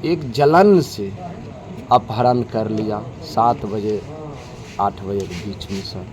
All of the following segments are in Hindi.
एक जलन से अपहरण कर लिया 7 बजे 8 बजे के बीच में सर,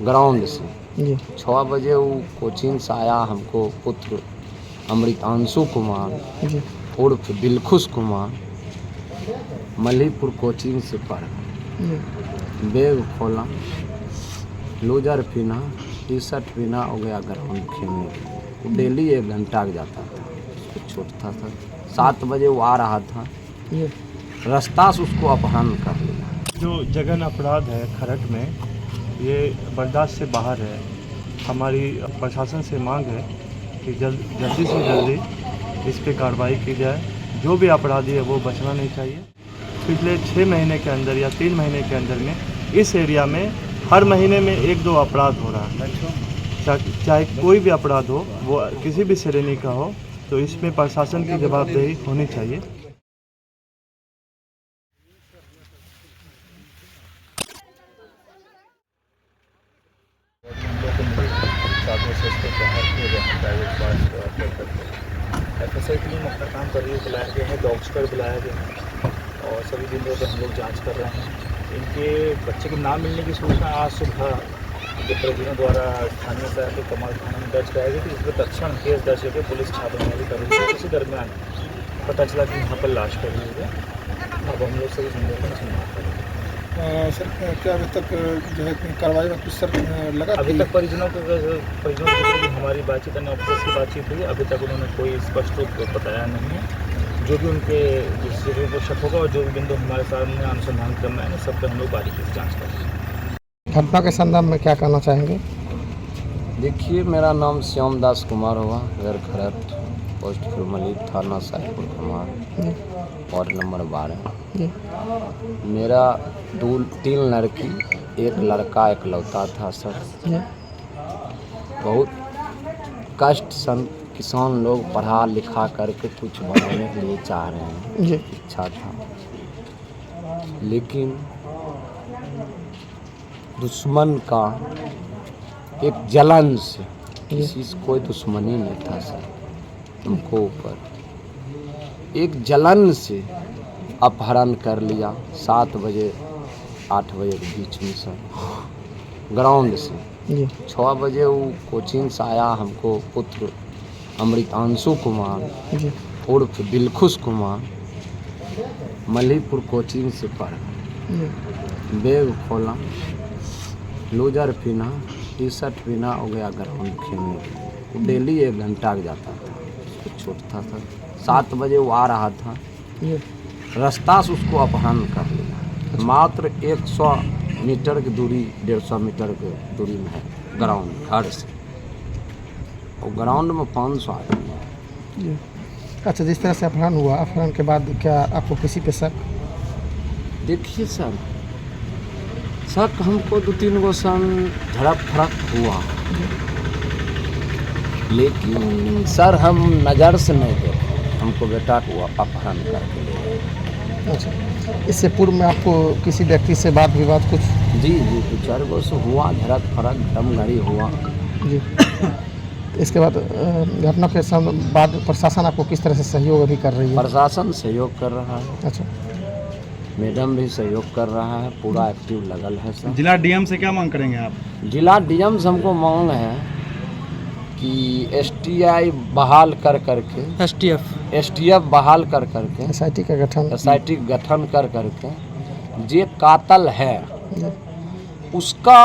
ग्राउंड से जी 6 बजे वो कोचिंग से आया। हमको पुत्र अमृतांशु कुमार जी उर्फ दिलखुश कुमार मलीपुर कोचिंग से पढ़ा। जी बैग खोला, लूजर पहना, टी शर्ट पहना, हो गया ग्राउंड खेलने के लिए। वो डेली 1 घंटा जाता था, उसको छूटता था। 7 बजे वो आ रहा था, जी रास्ता से उसको अपहरण कर लिया। जो जघन अपराध है खरट में, ये बर्दाश्त से बाहर है। हमारी प्रशासन से मांग है कि जल्दी से जल्दी इस पे कार्रवाई की जाए। जो भी अपराधी है वो बचना नहीं चाहिए। पिछले 6 महीने के अंदर या 3 महीने के अंदर में इस एरिया में हर महीने में 1-2 अपराध हो रहा है। चाहे कोई भी अपराध हो, वो किसी भी श्रेणी का हो, तो इसमें प्रशासन की जवाबदेही होनी चाहिए। FSI टीम अपना काम कर रही है, बुलाया गया है, डॉग स्क्वाड बुलाया गया है और सभी दिनों पर हम लोग जांच कर रहे हैं। इनके बच्चे के नाम मिलने की सूचना आज सुबह जो परिजनों द्वारा स्थानीय शहर के कमाल थाना में दर्ज कराई गई थी। इस पर तत्क्षण केस दर्ज करके पुलिस छापेमारी कर रही है। इसी दरमियान पता चला कि यहाँ पर लाश पड़ी हुई है। अब हम लोग सभी जिंदगी को संभाल कर रहे हैं। सर क्या अभी तक जो है कार्रवाई में कुछ सर लगा? अभी तक परिजनों की हमारी बातचीत अन्य ऑफिसर्स की बातचीत हुई। अभी तक उन्होंने कोई स्पष्ट रूप बताया नहीं है। जो भी उनके जिस जगह को शक होगा और जो भी बिंदु हमारे सामने अनुसंधान करना है, सब पर हम लोग बारीकी से जाँच कर रहे हैं। घटना के संदर्भ में क्या कहना चाहेंगे? देखिए, मेरा नाम श्याम दास कुमार हुआ, घर खरट, पोस्ट फिरमली, थाना साहिबपुर कुमार, वार्ड नंबर 12। जी मेरा 3 लड़की, 1 लड़का इकलौता था सर। जी बहुत कष्ट सन किसान लोग पढ़ा लिखा करके कुछ बनाने के लिए चाह रहे हैं, जी इच्छा था। लेकिन दुश्मन का एक जलन से, किसी से कोई दुश्मनी नहीं था सर, हमको ऊपर एक जलन से अपहरण कर लिया 7 बजे 8 बजे के बीच में सर, ग्राउंड से जी 6 बजे वो कोचिंग से आया। हमको पुत्र अमृतांशु कुमार जी उर्फ दिलखुश कुमार मलीपुर कोचिंग से पढ़ा। जी बैग खोला, लूजर पहना, टी शर्ट पहना, हो गया ग्राउंड खेलने के लिए। वो डेली 1 घंटा जाता था, उसको छूटता था। 7 बजे वो आ रहा था, जी रास्ता से उसको अपहरण कर लिया। मात्र 100 मीटर की दूरी, 150 मीटर की दूरी में है ग्राउंड घर से। और ग्राउंड में 500 आदमी है। जी अच्छा, जिस तरह से अपहरण हुआ, अपहरण के बाद क्या आपको किसी पे शक? देखिए सर, शक हमको 2-3 गो सन झड़प फड़क हुआ, लेकिन सर हम नज़र से नहीं देखे। हमको बेटा को अपहरण करके ले गए। अच्छा, इससे पूर्व में आपको किसी व्यक्ति से बात विवाद कुछ? जी 2-4 गो से हुआ, झड़प फड़क दमगड़ी हुआ। जी इसके बाद घटना के बाद प्रशासन आपको किस तरह से सहयोग अभी कर रही है? प्रशासन सहयोग कर रहा है, अच्छा, मैडम भी सहयोग कर रहा है, पूरा एक्टिव लगल है सर। जिला डीएम से क्या मांग करेंगे आप? जिला डीएम से हमको मांग है कि STI बहाल कर करके, STF बहाल कर करके, SIT का गठन, SIT गठन कर करके, जे कातल है जी उसका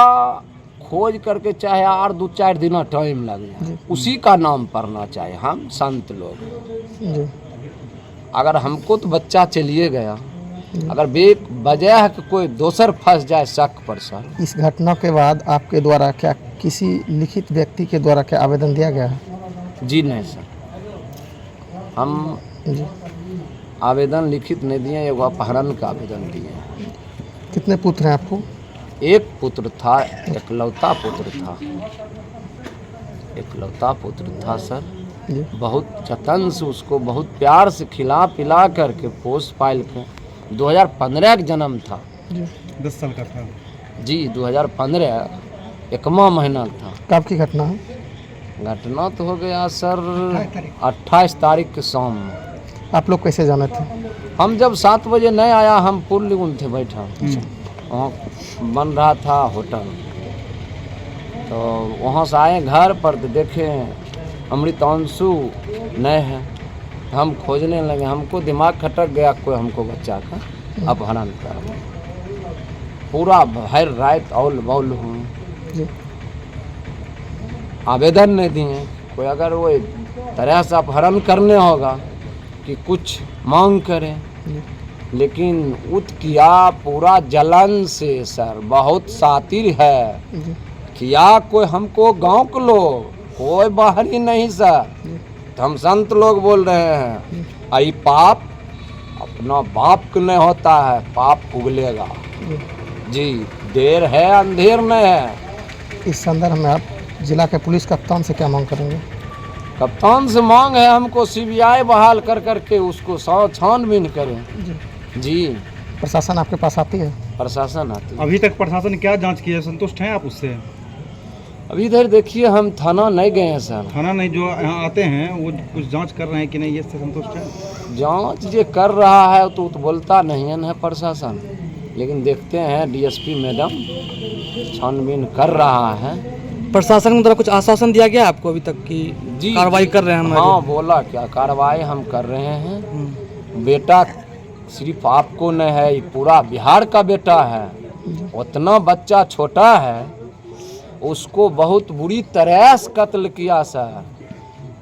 खोज करके, चाहे और 2-4 दिन टाइम लग जाए, उसी का नाम पढ़ना चाहिए। हम संत लोग, जी अगर हमको तो बच्चा चलिए गया, अगर बेवजह कि कोई दोसर फंस जाए शक पर सर। इस घटना के बाद आपके द्वारा क्या किसी लिखित व्यक्ति के द्वारा क्या आवेदन दिया गया है? जी नहीं सर, हम जी आवेदन लिखित नहीं दिए, एगो अपहरण का आवेदन दिए। कितने पुत्र हैं आपको? 1 पुत्र था, इकलौता पुत्र था, इकलौता पुत्र था सर। जी बहुत जतन से उसको, बहुत प्यार से खिला पिला करके पोस पाल के 2015 का जन्म था। जी 10 साल का था जी 2015 1वां महीना था। कब की घटना है? घटना तो हो गया सर 28 तारीख के शाम में। आप लोग कैसे जाने थे? हम जब 7 बजे नहीं आया, हम पुल थे बैठा, वहाँ बन रहा था होटल, तो वहाँ से आए घर पर तो देखे अमृतांशु नहीं है। हम खोजने लगे, हमको दिमाग खटक गया, कोई हमको बच्चा का अपहरण कर, पूरा भर रात औल बौल हूँ, जी आवेदन नहीं दिए। कोई अगर वो तरह से अपहरण करने होगा कि कुछ मांग करें, लेकिन उठ किया पूरा जलन से सर, बहुत सातिर है जी किया। कोई हमको गांव के लोग, कोई बाहरी नहीं सर, तो हम संत लोग बोल रहे हैं, आई पाप अपना बाप को नहीं होता है, पाप उगलेगा जी, देर है अंधेर में है। इस संदर्भ में आप जिला के पुलिस कप्तान से क्या मांग करेंगे? कप्तान से मांग है हमको सीबीआई बहाल कर करके उसको छानबीन करें जी जी। प्रशासन आपके पास आती है? प्रशासन आती है। अभी तक प्रशासन क्या जांच की है, संतुष्ट हैं आप उससे? अभी इधर देखिए, हम थाना नहीं गए हैं सर, थाना नहीं, जो यहाँ आते हैं वो कुछ जांच कर रहे हैं कि नहीं, ये से संतुष्ट है? जांच जो कर रहा है तो बोलता नहीं है प्रशासन, लेकिन देखते हैं डीएसपी मैडम छानबीन कर रहा है। प्रशासन की तरफ कुछ आश्वासन दिया गया आपको अभी तक कि जी कार्रवाई कर रहे हैं हम? हाँ बोला, क्या कार्रवाई हम कर रहे हैं। बेटा सिर्फ आपको नहीं है, ये पूरा बिहार का बेटा है। उतना बच्चा छोटा है, उसको बहुत बुरी तरह से कत्ल किया सर।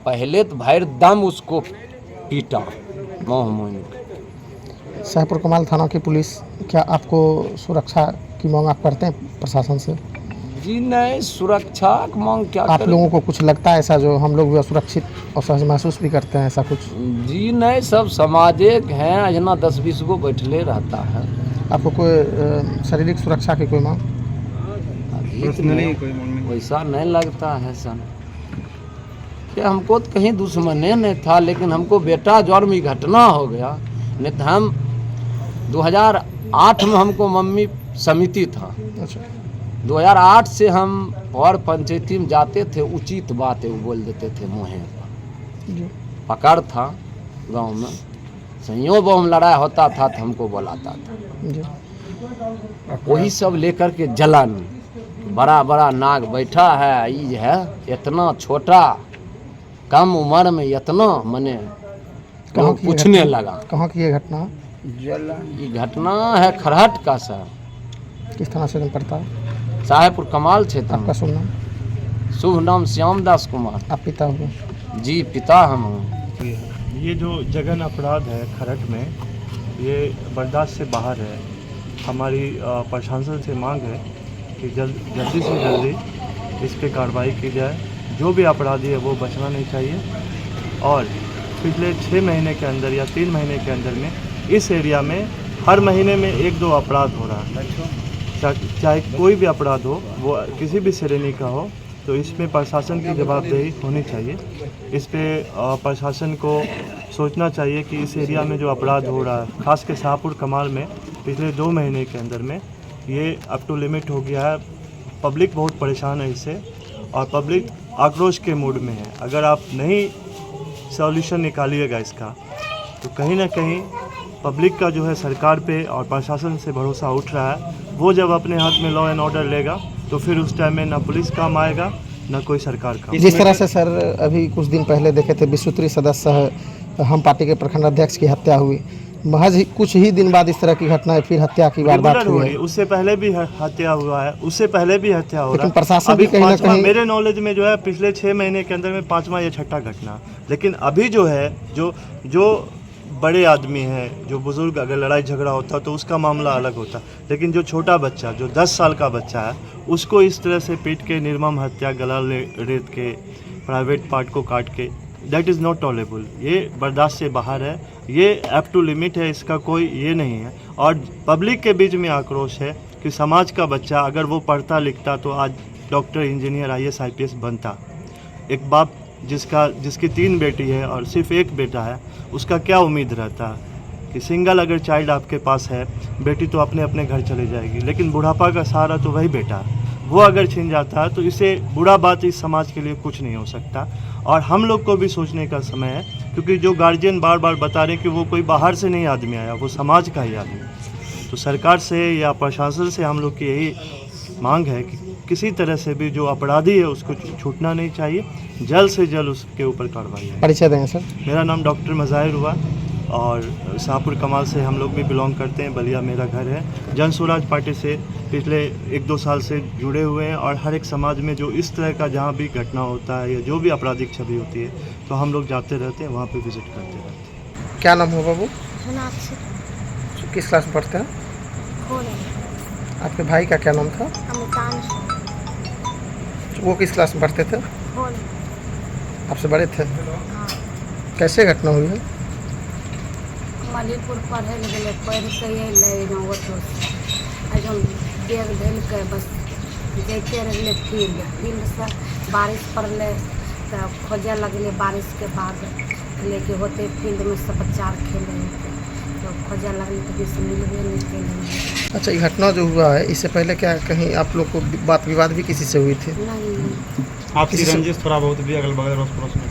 पहले तो भैर दम उसको पीटा मोह मोह। शाहपुर कमाल थाना की पुलिस, क्या आपको सुरक्षा की मांग आप करते हैं प्रशासन से? जी नहीं, सुरक्षा की मांग क्या आप करें? लोगों को कुछ लगता है ऐसा जो हम लोग भी असुरक्षित और सहज महसूस भी करते हैं, ऐसा कुछ? जी नहीं, सब समाजिक हैं, अजना 10-20 गो बैठले रहता है। आपको कोई शारीरिक सुरक्षा की कोई मांग? अभी तो पर्सनली नहीं, कोई मांग नहीं? वैसा नहीं लगता है सन कि हमको तो कहीं दुश्मने नहीं था, लेकिन हमको बेटा जौर में घटना हो गया। नहीं तो हम 2008 में हमको मम्मी समिति था, अच्छा 2008 से हम और पंचायती में जाते थे, उचित बात है वो बोल देते थे मुँह पर। जी पकड़ था गांव में, संयोग बम लड़ाई होता था तो हमको बुलाता था। जी वही सब लेकर के जलन, बड़ा बड़ा नाग बैठा है, ये है इतना छोटा, कम उम्र में इतना, मने कहाँ लोग की ये पूछने घटना? लगा। कहाँ की ये घटना? ये घटना है खरहट का सर, किस थाना से पड़ता है? साहेबपुर कमाल क्षेत्र आपका में। शुभ नाम? शुभ नाम श्यामदास कुमार आप पिता हुए? जी, पिता हम हूँ। ये जो जघन अपराध है खरट में, ये बर्दाश्त से बाहर है। हमारी प्रशासन से मांग है कि जल्दी से जल्दी इस पे कार्रवाई की जाए। जो भी अपराधी है वो बचना नहीं चाहिए, और पिछले 6 महीने के अंदर या 3 महीने के अंदर में इस एरिया में हर महीने में 1-2 अपराध हो रहा है। चाहे कोई भी अपराध हो, वो किसी भी श्रेणी का हो, तो इसमें प्रशासन की जवाबदेही होनी चाहिए। इस पे प्रशासन को सोचना चाहिए कि इस एरिया में जो अपराध हो रहा है, खास के शाहपुर कमाल में पिछले 2 महीने के अंदर में ये अप टू लिमिट हो गया है। पब्लिक बहुत परेशान है इससे, और पब्लिक आक्रोश के मूड में है। अगर आप नहीं सॉल्यूशन निकालिएगा इसका, तो कहीं ना कहीं पब्लिक का जो है सरकार पे और प्रशासन से भरोसा उठ रहा है। वो जब अपने हाथ में लॉ एंड ऑर्डर लेगा, तो फिर उस टाइम में ना पुलिस काम आएगा, ना कोई सरकार काम। जिस तरह से सर अभी कुछ दिन पहले देखे थे विश्वत्रीय सदस्य हम पार्टी के प्रखंड अध्यक्ष की हत्या हुई, महज कुछ ही दिन बाद इस तरह की घटनाएं, फिर हत्या की वारदात हुई है। उससे पहले भी हत्या हुआ है, उससे पहले भी हत्या हो रहा है। लेकिन प्रशासन अभी भी कहीं ना कहीं, मेरे नॉलेज में जो है पिछले 6 महीने के अंदर में 5वां या 6ठा घटना। लेकिन अभी जो है, जो बड़े आदमी हैं, जो बुजुर्ग, अगर लड़ाई झगड़ा होता तो उसका मामला अलग होता, लेकिन जो छोटा बच्चा, जो 10 साल का बच्चा है, उसको इस तरह से पीट के निर्मम हत्या, गला रेत के, प्राइवेट पार्ट को काट के, दैट इज़ नॉट टॉलेबल। ये बर्दाश्त से बाहर है, ये अप टू लिमिट है, इसका कोई ये नहीं है। और पब्लिक के बीच में आक्रोश है कि समाज का बच्चा अगर वो पढ़ता लिखता तो आज डॉक्टर, इंजीनियर, IAS IPS बनता। एक बाप जिसकी 3 बेटी है और सिर्फ 1 बेटा है, उसका क्या उम्मीद रहता है कि सिंगल अगर चाइल्ड आपके पास है, बेटी तो अपने अपने घर चले जाएगी, लेकिन बुढ़ापा का सहारा तो वही बेटा है। वो अगर छिन जाता है तो इससे बुरा बात इस समाज के लिए कुछ नहीं हो सकता। और हम लोग को भी सोचने का समय है, क्योंकि जो गार्जियन बार बार बता रहे हैं कि वो कोई बाहर से नहीं आदमी आया, वो समाज का ही आदमी है। तो सरकार से या प्रशासन से हम लोग की यही मांग है कि किसी तरह से भी जो अपराधी है उसको छूटना नहीं चाहिए, जल्द से जल्द उसके ऊपर कार्रवाई है। परिचय देंगे सर। मेरा नाम डॉक्टर मज़ाहिर हुआ और शाहपुर कमाल से हम लोग भी बिलोंग करते हैं, बलिया मेरा घर है। जन स्वराज पार्टी से पिछले 1-2 साल से जुड़े हुए हैं और हर एक समाज में जो इस तरह का जहाँ भी घटना होता है या जो भी आपराधिक छवि होती है तो हम लोग जाते रहते हैं, वहाँ पे विजिट करते रहते हैं। क्या नाम हो बाबू? सोनाक्षी किस क्लास में पढ़ते हैं? खोले आपके भाई का क्या नाम था? अमितांश वो किस क्लास में पढ़ते थे? खोले। आपसे बड़े थे? हाँ कैसे घटना हुई है? मणिपुर पढ़े लगे पढ़ के अइले गाँव एकदम बैग धैल के बस जैते रहे फील्ड से बारिश पड़ले तो खोजे लगले। बारिश के बाद लेके होते फील्ड में सब बच्चा खेले तो खोजे लगले तो किसी मिलबे नहीं केले। अच्छा, ये घटना जो हुआ है इससे पहले क्या कहीं आप लोग को बात विवाद भी किसी से हुई थी? नहीं आपसी रंजिश थोड़ा बहुत भी अगल बगल अड़ोस पड़ोस में?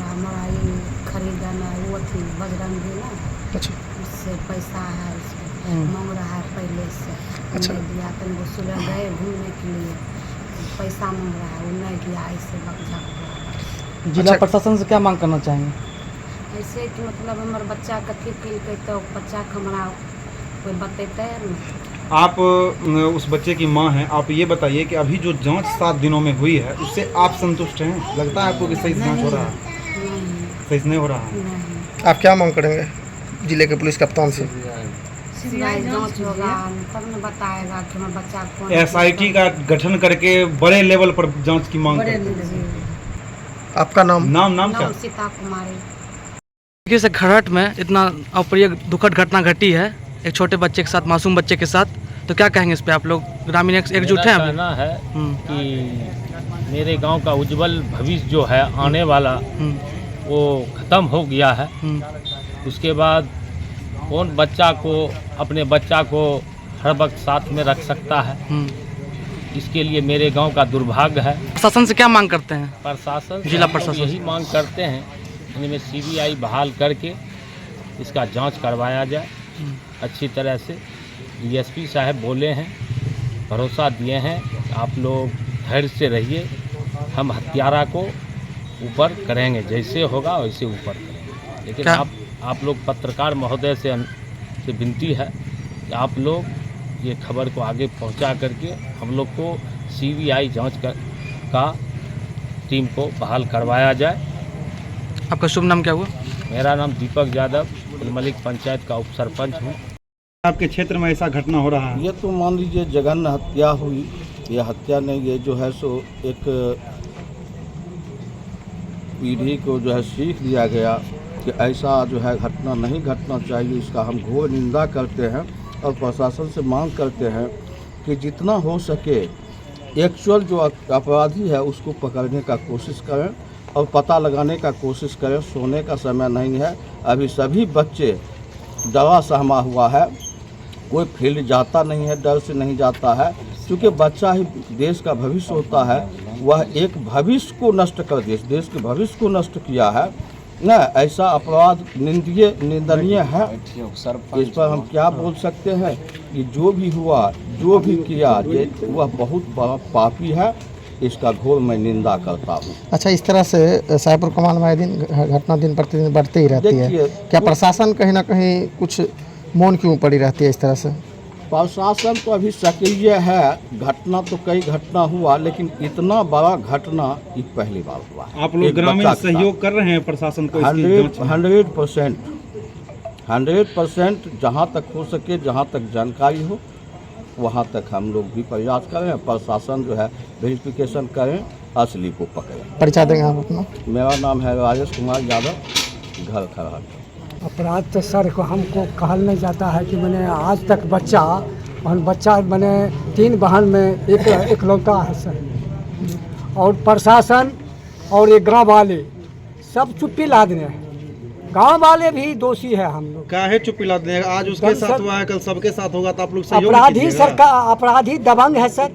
हमारा ये खरीदना वो थी बजरंगी ना, अच्छा उससे पैसा है, उसको मांग रहा है पहले से। अच्छा। नहीं दिया तो वो सुबह गए घूमने के लिए, पैसा मांग रहा है, वो नहीं दिया, ऐसे बकझक हुआ। जिला अच्छा। प्रशासन से क्या मांग करना चाहेंगे? ऐसे कि मतलब हमारे बच्चा कथी के तो बच्चा के हमारा कोई बतेते ना। आप उस बच्चे की मां हैं, आप ये बताइए कि अभी जो जांच 7 दिनों में हुई है उससे आप संतुष्ट हैं? लगता है आपको कि सही से जांच हो रहा है? नहीं सही से नहीं हो रहा है? नहीं आप क्या मांग करेंगे जिले के पुलिस कप्तान से? सीबीआई जांच होगा तब न बताएगा कि हमारा बच्चा कौन। एसआईटी का गठन करके बड़े लेवल पर जांच की मांग करते हैं। आपका नाम? नाम क्या? नाम सीता कुमारी। देखिए सर, खरहट में इतना अप्रिय दुखद घटना घटी है एक छोटे बच्चे के साथ, मासूम बच्चे के साथ, तो क्या कहेंगे इस पे? आप लोग ग्रामीण एकजुट हैं? कहना है कि मेरे गांव का उज्जवल भविष्य जो है आने वाला वो ख़त्म हो गया है। उसके बाद कौन बच्चा को अपने बच्चा को हर वक्त साथ में रख सकता है? इसके लिए मेरे गांव का दुर्भाग्य है। प्रशासन से क्या मांग करते हैं? प्रशासन से जिला हम लोग प्रशासन यही मांग करते हैं इनमें सीबीआई बहाल करके इसका जांच करवाया जाए अच्छी तरह से। डीएसपी साहब बोले हैं, भरोसा दिए हैं कि आप लोग धैर्य से रहिए, हम हत्यारा को ऊपर करेंगे, जैसे होगा वैसे ऊपर करेंगे। लेकिन आप लोग पत्रकार महोदय से विनती है कि आप लोग ये खबर को आगे पहुंचा करके हम लोग को सीबीआई जांच का टीम को बहाल करवाया जाए। आपका शुभ नाम क्या हुआ? मेरा नाम दीपक यादव, कुलमलिक पंचायत का उप सरपंच हूँ। आपके क्षेत्र में ऐसा घटना हो रहा है? ये तो मान लीजिए जघन्य हत्या हुई। ये हत्या नहीं, ये जो है सो एक पीढ़ी को जो है सीख दिया गया कि ऐसा जो है घटना नहीं घटना चाहिए। इसका हम घोर निंदा करते हैं और प्रशासन से मांग करते हैं कि जितना हो सके एक्चुअल जो अपराधी है उसको पकड़ने का कोशिश करें और पता लगाने का कोशिश करें। सोने का समय नहीं है, अभी सभी बच्चे दवा सहमा हुआ है, कोई फील्ड जाता नहीं है, डर से नहीं जाता है, क्योंकि बच्चा ही देश का भविष्य होता है। वह एक भविष्य को नष्ट कर देश के भविष्य को नष्ट किया है न। ऐसा अपराध निंदनीय है। इस पर हम क्या बोल सकते हैं कि जो भी हुआ, जो भी किया, वह बहुत बड़ा पापी है। इसका घोर मैं निंदा करता हूँ। अच्छा, इस तरह से शाहपुर कमाल में दिन घटना दिन प्रतिदिन बढ़ती ही रहती है, क्या प्रशासन कहीं ना कहीं कुछ मौन क्यों पड़ी रहती है इस तरह से? प्रशासन तो अभी सक्रिय है। घटना तो कई घटना हुआ, लेकिन इतना बड़ा घटना ये पहली बार हुआ। आप लोग ग्रामीण सहयोग कर रहे हैं प्रशासन को? 100% जहाँ तक हो सके, जहाँ तक जानकारी हो वहाँ तक हम लोग भी प्रयास करें। प्रशासन जो है वेरिफिकेशन करें, असली को पकड़ें। परिचय देंगे आप अपना? मेरा नाम है राजेश कुमार यादव, घर खरहट। अपराध तो सर को हमको कहल नहीं जाता है कि मैंने आज तक बच्चा मैंने 3 बहन में एक लौटा है सर। और प्रशासन और ये गाँव वाले सब चुप्पी लादने हैं। गांव वाले भी दोषी है। हम लोग काहे चुप्पी लाद देंगे? आज उसके साथ हुआ है, कल सबके साथ होगा, तो आप लोग सहयोग अपराधी सरकार, अपराधी दबंग है सर।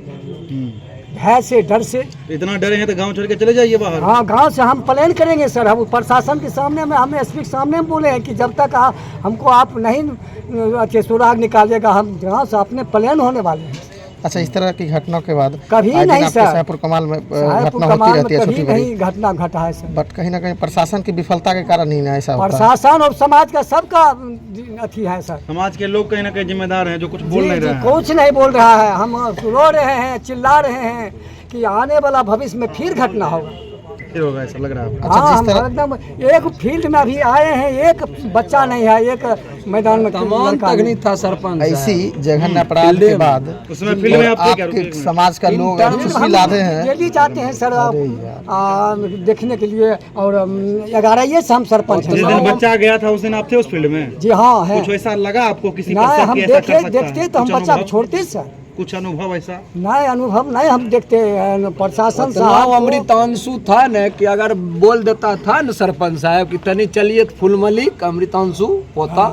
भय से डर से। इतना डरे हैं तो गांव छोड़ के चले जाइए बाहर। हाँ, गांव से हम प्लान करेंगे सर। हम प्रशासन के सामने में, हमने एसपी के सामने में बोले हैं कि जब तक हमको आप नहीं सुराग निकालेगा हम गाँव से अपने प्लान होने वाले हैं। अच्छा, इस तरह की घटनाओं के बाद कभी आज दिन नहीं आपके सर, शाहपुर कमाल में शाहपुर घटना होती कमाल रहती में है कभी छोटी बड़ी, नहीं घटना घटा है सर। बट कहीं ना कहीं प्रशासन की विफलता के कारण ही ना ऐसा होता है। प्रशासन और समाज का सबका अथी है सर। समाज के लोग कहीं ना कहीं जिम्मेदार हैं जो कुछ बोल नहीं रहे हैं। कुछ नहीं बोल रहा है। हम रो रहे हैं, चिल्ला रहे हैं कि आने वाला भविष्य में फिर घटना होगा। फिर होगा ऐसा लग रहा है आपको? अच्छा, हाँ, जिस तरह हम एकदम एक फील्ड में अभी आए हैं, एक बच्चा नहीं है, एक मैदान में तमाम लड़का तक नहीं। नहीं था सरपंच ऐसी जघन्य अपराध के बाद उसमें फील्ड में आपको क्या आपके समाज का लोग खुशी लाते हैं। डेली जाते हैं सर देखने के लिए। और 11 से हम सरपंच जिस हैं। दिन बच्चा गया था उस दिन आप थे उस फील्ड में? जी हाँ है। कुछ ऐसा लगा आपको किसी नहीं, पर हम कि ऐसा कर सकता देखते है? तो हम कुछ बच्चा अनुभव? छोड़ते सर। कुछ अनुभव ऐसा? नहीं, अनुभव नहीं हम देखते। प्रशासन इतना साहब को- अमृतांशु था न कि अगर बोल देता था न सरपंच साहब कि तनी चलिए तो फुल मलिक अमृतांशु पोता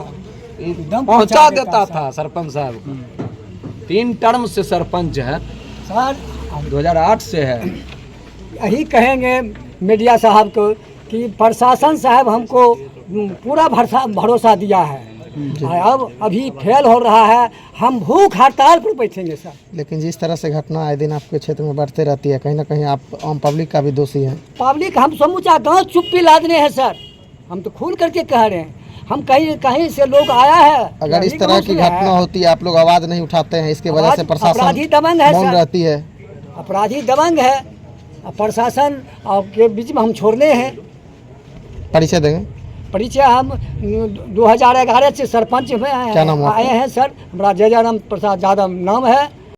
एकदम पहुंचा देता था सरपंच साहब को। 3 टर्म से सरपंच है सर। 2008 से है। यही कहेंगे मीडिया साहब को कि प्रशासन साहब हमको पूरा भरोसा दिया है। अब अभी फेल हो रहा है, हम भूख हड़ताल पर बैठेंगे सर। लेकिन जिस तरह से घटना आए दिन आपके क्षेत्र में बढ़ते रहती है, कहीं ना कहीं आप आम पब्लिक का भी दोषी हैं। पब्लिक हम समूचा गांव चुप्पी लादने हैं सर। हम तो खुल करके कह रहे हैं। हम कहीं कहीं से लोग आया है। अगर इस यही तरह गाँव की से है। घटना होती है, आप लोग आवाज़ नहीं उठाते हैं, इसके वजह से अपराधी प्रशासन दबंग है मौन सर। रहती है। अपराधी दबंग है। और प्रशासन के बीच में हम छोड़ने हैं। परिचय देंगे। परिचय हम 2011 से सरपंच में क्या नाम हुआ आए हैं सर। हमारा जय राम प्रसाद यादव नाम है।